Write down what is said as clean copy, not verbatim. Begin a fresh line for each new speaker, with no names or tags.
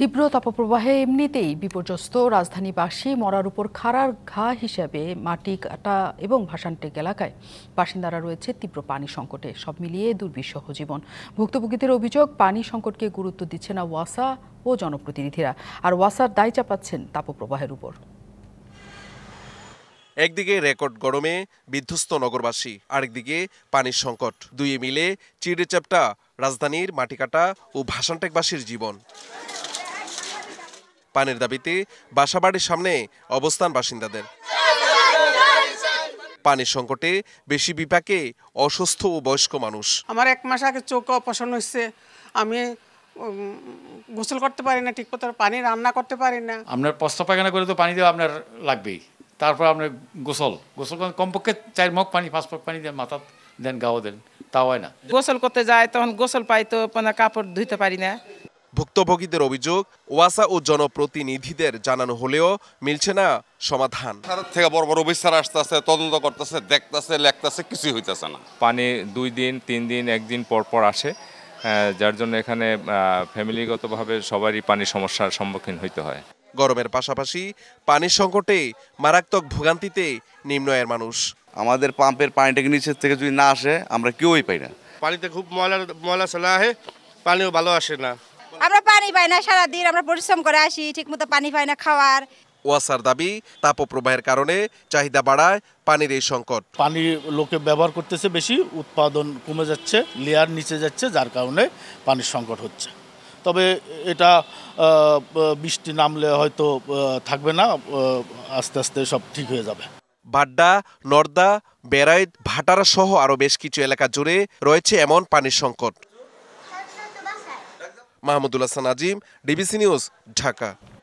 তীব্র তাপপ্রবাহে এমনিতেই বিপর্যস্ত রাজধানীবাসী মরার উপর খাড়ার ঘা হিসেবে মাটি কাটা এবং ভাসানটেক এলাকায় বাসিন্দারা রয়েছে তীব্র পানি সংকটে। সব মিলিয়ে দুর্বিষহ জীবন। ভুক্তভোগীদের অভিযোগ, পানি সংকটকে গুরুত্ব দিচ্ছে না ওয়াসা ও জনপ্রতিনিধিরা, আর ওয়াসার দায় চাপাচ্ছেন তাপপ্রবাহের উপর।
একদিকে রেকর্ড গরমে বিধ্বস্ত নগরবাসী, আরেকদিকে পানির সংকট। দুইয়ে মিলে চিড়ে চ্যাপ্টা রাজধানীর মাটিকাটা ও ভাসানটেকবাসীর জীবন। পানির দাবিতে বাসাবাড়ির সামনে অবস্থান বাসিন্দাদের। পানির সংকটে বেশি বিপাকে অসুস্থ ও বয়স্ক মানুষ।
আমার 1 মাস আগে চোখ অপারেশন হয়েছে, আমি গোসল করতে পারি না, ঠিক মতো পানি রান্না করতে পারি না।
আপনার প্রস্তাব পায়খানা করে তো পানি দেওয়া আপনার লাগবেই, তারপর আপনার গোসল কমপক্ষে 4 মগ পানি 5 মগ পানি দেন, মাথা দেন, গাও দেন, তাও হয় না।
গোসল করতে যায় তখন গোসল পাই তো কাপড় ধুইতে পারি না।
ভুক্তভোগীদের অভিযোগ, ওয়াসা ও জনপ্রতিনিধিদের জানানো হলেও মিলছে না সমাধান।
থেকে বড় বড় অফিসার আসতেছে, তদন্ত করতেছে, দেখতেছে, লেখতেছে, কিছুই হইতেছে না।
পানি 2 দিন 3 দিন 1 দিন পর পর আসে, যার জন্য এখানে ফ্যামিলিগতভাবে সবারই পানি সমস্যার সম্মুখীন হইতে হয়।
গরমের পাশাপাশি পানির সংকটে মারাত্মক ভোগান্তিতে নিম্ন আয়ের মানুষ।
আমাদের পাম্পের পানিটা নিচের থেকে যদি না আসে আমরা কেউই পাই না।
পানিতে খুব ময়লা চলে আসে, পানিও ভালো আসে না।
আমরা পানি পাই না, সারাদিন আমরা পরিশ্রম করে আসি, ঠিকমতো পানি পাই না খাওয়ার।
ওয়াসার দাবি, তাপপ্রবাহের কারণে চাহিদা বাড়ায় পানির এই সংকট।
পানি লোকে ব্যবহার করতেছে বেশি, উৎপাদন কমে যাচ্ছে, লেয়ার নিচে যাচ্ছে, যার কারণে পানির সংকট হচ্ছে। তবে এটা বৃষ্টি নামলে হয়তো থাকবে না, আস্তে আস্তে সব ঠিক হয়ে যাবে।
বাড্ডা, নর্দা, বেড়াইত, ভাটারা সহ আরও বেশ কিছু এলাকা জুড়ে রয়েছে এমন পানির সংকট। মাহমুদুল হাসান আজিম, ডিবিসি নিউজ, ঢাকা।